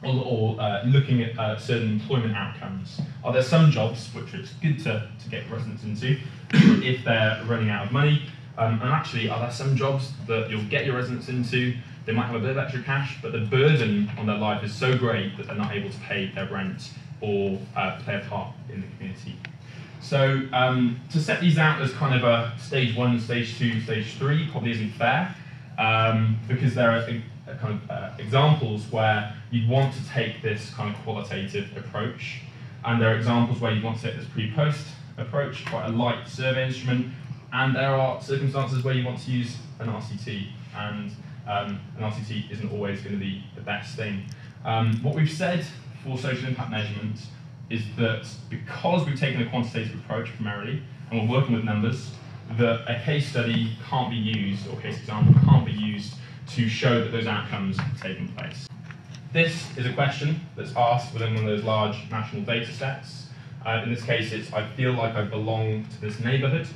Or looking at certain employment outcomes. Are there some jobs which it's good to get residents into if they're running out of money? And actually, are there some jobs that you'll get your residents into, they might have a bit of extra cash, but the burden on their life is so great that they're not able to pay their rent or play a part in the community. So to set these out as kind of a stage 1, stage 2, stage 3 probably isn't fair, because there are kind of examples where you'd want to take this kind of qualitative approach, and there are examples where you want to take this pre-post approach, quite a light survey instrument, and there are circumstances where you want to use an RCT, and an RCT isn't always going to be the best thing. What we've said for social impact measurement is that because we've taken a quantitative approach primarily, and we're working with numbers, that a case study can't be used, or case example can't be used to show that those outcomes have taken place. This is a question that's asked within one of those large national data sets. In this case, it's I feel like I belong to this neighbourhood.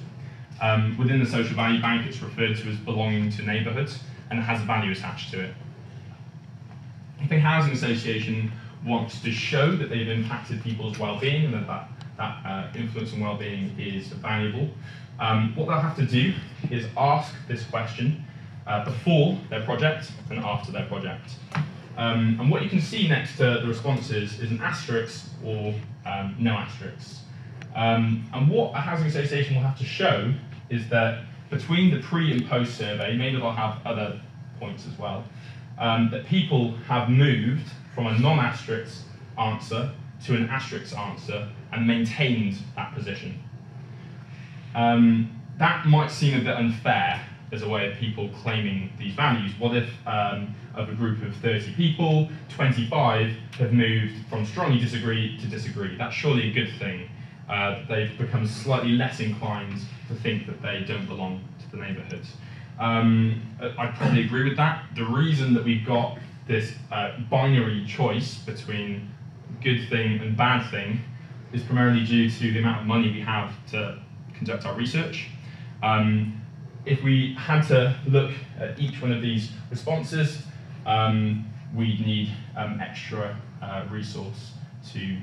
Within the social value bank, it's referred to as belonging to neighbourhood, and it has a value attached to it. If a housing association wants to show that they've impacted people's well-being and that influence on well-being is valuable, what they'll have to do is ask this question before their project and after their project. And what you can see next to the responses is an asterisk or no asterisks. And what a housing association will have to show is that between the pre and post survey, maybe they'll have other points as well, that people have moved from a non-asterisk answer to an asterisk answer and maintained that position. That might seem a bit unfair as a way of people claiming these values. What if of a group of 30 people, 25 have moved from strongly disagree to disagree? That's surely a good thing. They've become slightly less inclined to think that they don't belong to the neighbourhood. I probably agree with that. The reason that we've got this binary choice between good thing and bad thing is primarily due to the amount of money we have to conduct our research. If we had to look at each one of these responses, we'd need extra resource to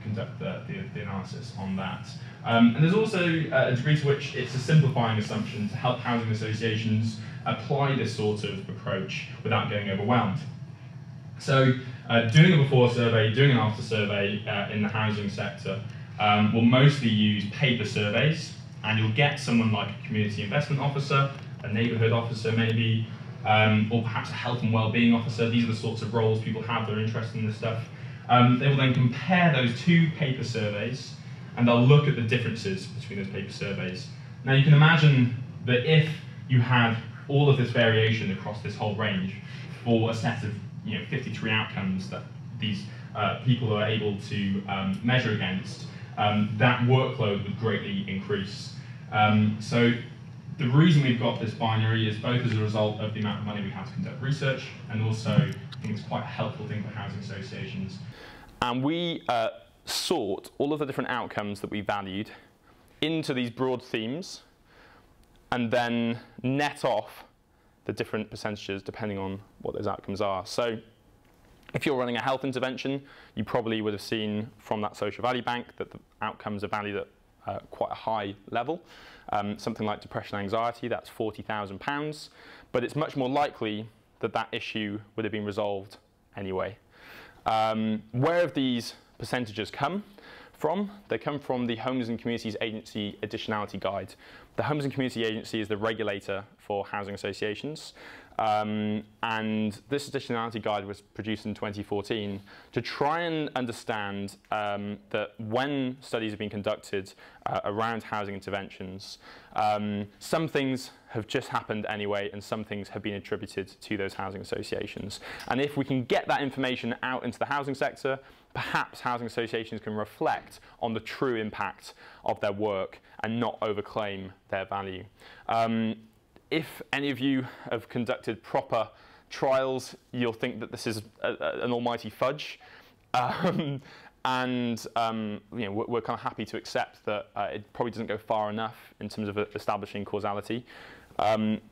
conduct the analysis on that. And there's also a degree to which it's a simplifying assumption to help housing associations apply this sort of approach without getting overwhelmed. So doing a before survey, doing an after survey in the housing sector will mostly use paper surveys, and you'll get someone like a community investment officer, a neighbourhood officer maybe, or perhaps a health and wellbeing officer. These are the sorts of roles people have that are interested in this stuff. They will then compare those two paper surveys, and they'll look at the differences between those paper surveys. Now you can imagine that if you had all of this variation across this whole range for a set of 53 outcomes that these people are able to measure against, that workload would greatly increase. So the reason we've got this binary is both as a result of the amount of money we have to conduct research, and also I think it's quite a helpful thing for housing associations. And we sort all of the different outcomes that we valued into these broad themes, and then net off the different percentages depending on what those outcomes are. So if you're running a health intervention, you probably would have seen from that social value bank that the outcomes are valued at quite a high level. Something like depression and anxiety, that's £40,000, but it's much more likely that that issue would have been resolved anyway. Where have these percentages come from? They come from the Homes and Communities Agency Additionality Guide. The Homes and Community Agency is the regulator for housing associations, And this additionality guide was produced in 2014 to try and understand that when studies have been conducted around housing interventions, some things have just happened anyway, and some things have been attributed to those housing associations. And if we can get that information out into the housing sector, perhaps housing associations can reflect on the true impact of their work and not overclaim their value. If any of you have conducted proper trials, you'll think that this is an almighty fudge. You know, we're kind of happy to accept that it probably doesn't go far enough in terms of establishing causality.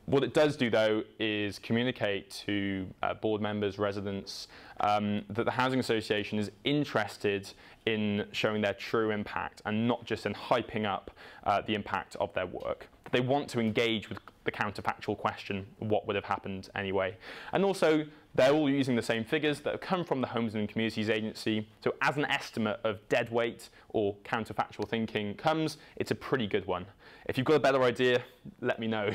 What it does do, though, is communicate to board members, residents, that the Housing Association is interested in showing their true impact and not just in hyping up the impact of their work. They want to engage with the counterfactual question, what would have happened anyway? And also, they're all using the same figures that have come from the Homes and Communities Agency. So as an estimate of dead weight or counterfactual thinking comes, it's a pretty good one. If you've got a better idea, let me know.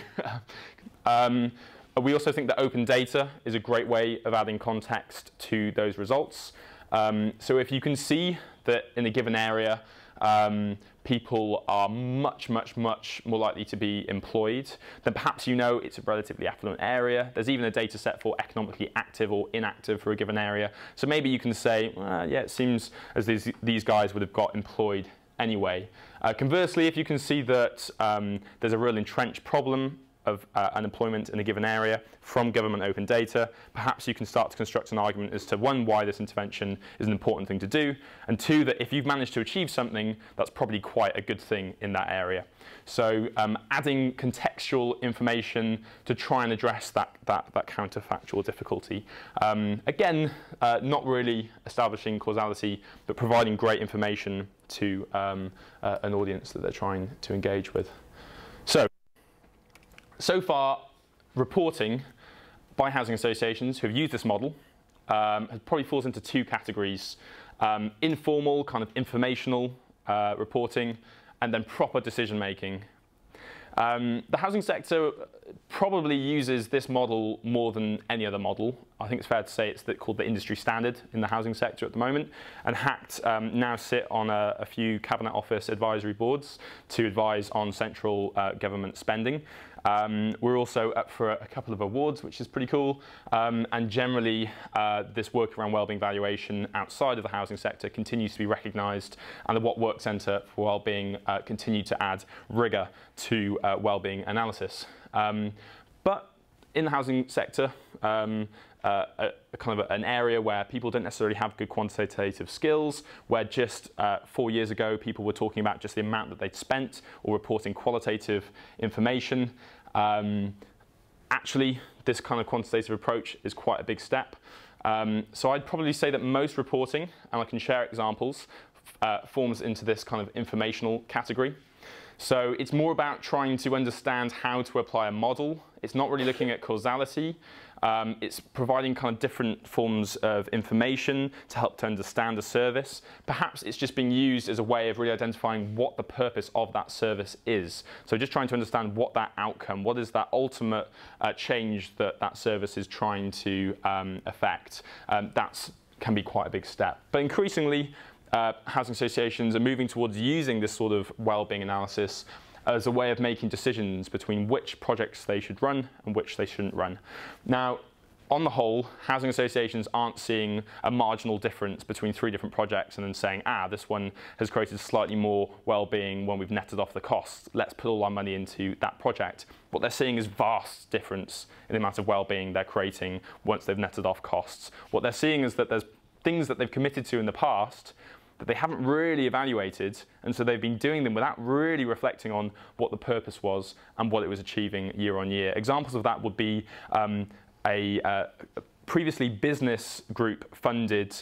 We also think that open data is a great way of adding context to those results. So if you can see that in a given area, people are much more likely to be employed, then perhaps you know it's a relatively affluent area. There's even a data set for economically active or inactive for a given area. So maybe you can say, yeah, it seems as these guys would have got employed anyway. Conversely, if you can see that there's a real entrenched problem of unemployment in a given area from government open data, perhaps you can start to construct an argument as to, one, why this intervention is an important thing to do, and two, that if you've managed to achieve something, that's probably quite a good thing in that area. So adding contextual information to try and address that counterfactual difficulty. Again, not really establishing causality, but providing great information to an audience that they're trying to engage with. So far, reporting by housing associations who have used this model probably falls into two categories. Informal, kind of informational reporting, and then proper decision making. The housing sector probably uses this model more than any other model. I think it's fair to say it's called the industry standard in the housing sector at the moment. And HACT now sit on a few Cabinet Office advisory boards to advise on central government spending. We're also up for a couple of awards, which is pretty cool. And generally, this work around wellbeing valuation outside of the housing sector continues to be recognised, and the What Work Centre for Wellbeing continue to add rigour to wellbeing analysis. But in the housing sector, kind of an area where people don't necessarily have good quantitative skills, where just 4 years ago people were talking about just the amount that they'd spent or reporting qualitative information. Actually, this kind of quantitative approach is quite a big step. So I'd probably say that most reporting, and I can share examples, forms into this kind of informational category. So it's more about trying to understand how to apply a model. It's not really looking at causality. It's providing kind of different forms of information to help to understand a service. Perhaps it's just being used as a way of really identifying what the purpose of that service is. So just trying to understand what that outcome, what is that ultimate change that service is trying to affect. That can be quite a big step. But increasingly, housing associations are moving towards using this sort of wellbeing analysis as a way of making decisions between which projects they should run and which they shouldn't run. Now, on the whole, housing associations aren't seeing a marginal difference between 3 different projects and then saying, this one has created slightly more well-being when we've netted off the costs. Let's put all our money into that project. What they're seeing is vast difference in the amount of well-being they're creating once they've netted off costs. What they're seeing is that there's things that they've committed to in the past that they haven't really evaluated, and so they've been doing them without really reflecting on what the purpose was and what it was achieving year on year. Examples of that would be a previously business group funded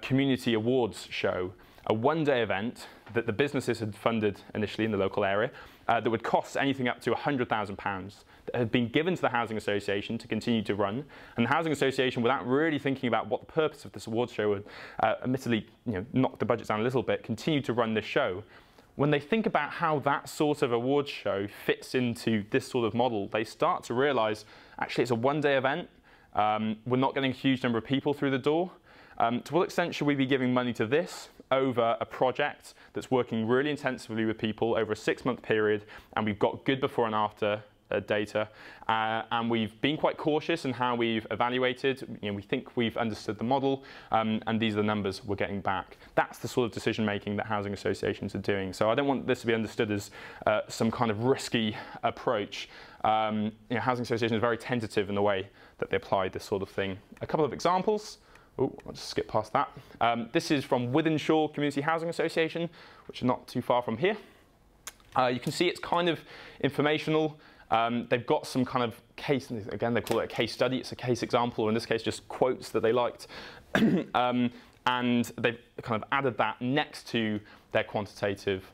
community awards show, a one-day event that the businesses had funded initially in the local area that would cost anything up to £100,000 that had been given to the Housing Association to continue to run. And the Housing Association, without really thinking about what the purpose of this awards show would, admittedly knock the budgets down a little bit, continued to run this show. when they think about how that sort of awards show fits into this sort of model, they start to realise, actually, it's a one-day event. We're not getting a huge number of people through the door. To what extent should we be giving money to this over a project that's working really intensively with people over a 6-month period, and we've got good before and after data, and we've been quite cautious in how we've evaluated. We think we've understood the model, and these are the numbers we're getting back. That's the sort of decision making that housing associations are doing. So I don't want this to be understood as some kind of risky approach. Housing associations are very tentative in the way that they apply this sort of thing. A couple of examples. Oh, I'll just skip past that. This is from Wythenshawe Community Housing Association, which is not too far from here. You can see it's kind of informational. They've got some kind of case, again, they call it a case study. It's a case example, or in this case, just quotes that they liked. And they've kind of added that next to their quantitative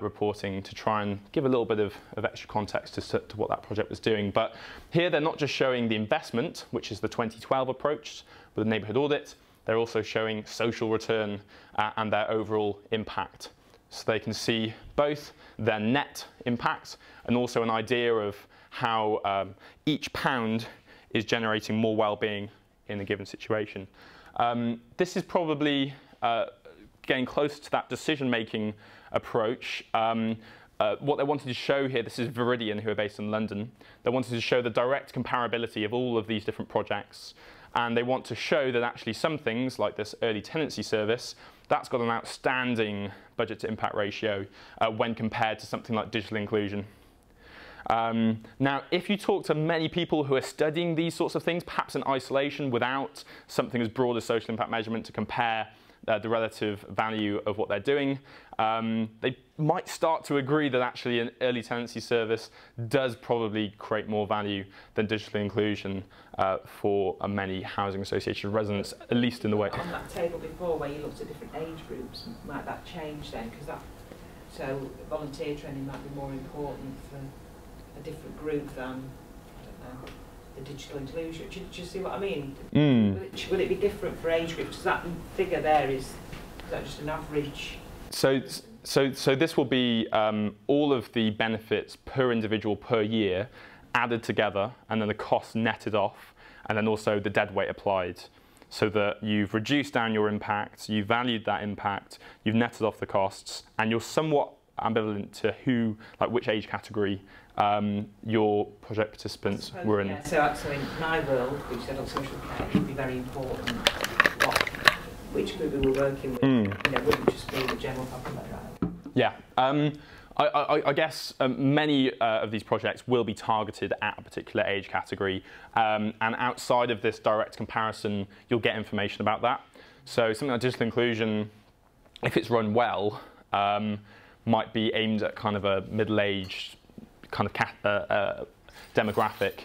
reporting to try and give a little bit of extra context to what that project was doing. But here they're not just showing the investment, which is the 2012 approach with the neighbourhood audit. They're also showing social return and their overall impact. So they can see both their net impact and also an idea of how each pound is generating more well-being in a given situation. This is probably getting close to that decision-making approach. What they wanted to show here, this is Viridian, who are based in London. They wanted to show the direct comparability of all of these different projects. And they want to show that actually some things, like this early tenancy service, that's got an outstanding budget to impact ratio when compared to something like digital inclusion. Now, if you talk to many people who are studying these sorts of things, perhaps in isolation without something as broad as social impact measurement to compare the relative value of what they're doing, they might start to agree that actually an early tenancy service does probably create more value than digital inclusion for many housing association residents, at least in the way. On that table before where you looked at different age groups, might that change then? Because so volunteer training might be more important for a different group than, I don't know, the digital inclusion. Do you see what I mean? Will it be different for age groups? Because that figure there is that just an average? So this will be all of the benefits per individual per year added together, and then the costs netted off, and then also the dead weight applied, so that you've reduced down your impact, you've valued that impact, you've netted off the costs, and you're somewhat ambivalent to which age category your project participants were in. Yeah, so in my world, which said on social care, it would be very important which group we were working with. It wouldn't just be the general population. Yeah. I guess many of these projects will be targeted at a particular age category, and outside of this direct comparison, you'll get information about that. So something like digital inclusion, if it's run well, might be aimed at kind of a middle-aged kind of demographic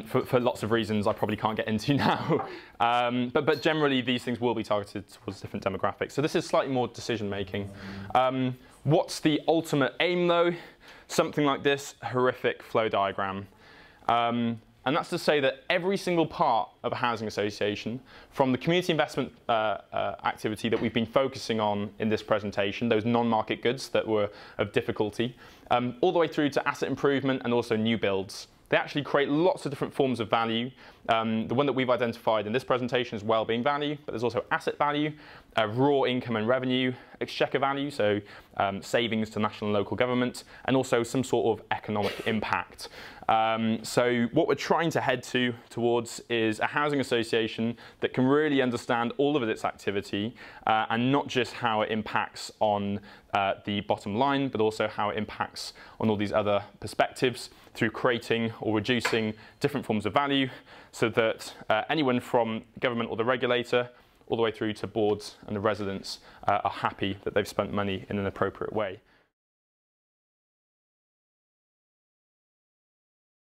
for lots of reasons I probably can't get into now. But generally, these things will be targeted towards different demographics. So this is slightly more decision-making. What's the ultimate aim, though? Something like this horrific flow diagram. And that's to say that every single part of a housing association, from the community investment activity that we've been focusing on in this presentation, those non-market goods that were of difficulty, all the way through to asset improvement and also new builds. They actually create lots of different forms of value. The one that we've identified in this presentation is wellbeing value, but there's also asset value, raw income and revenue, exchequer value, so savings to national and local government, and also some sort of economic impact. So what we're trying to head towards is a housing association that can really understand all of its activity and not just how it impacts on the bottom line, but also how it impacts on all these other perspectives through creating or reducing different forms of value, so that anyone from government or the regulator all the way through to boards and the residents are happy that they've spent money in an appropriate way.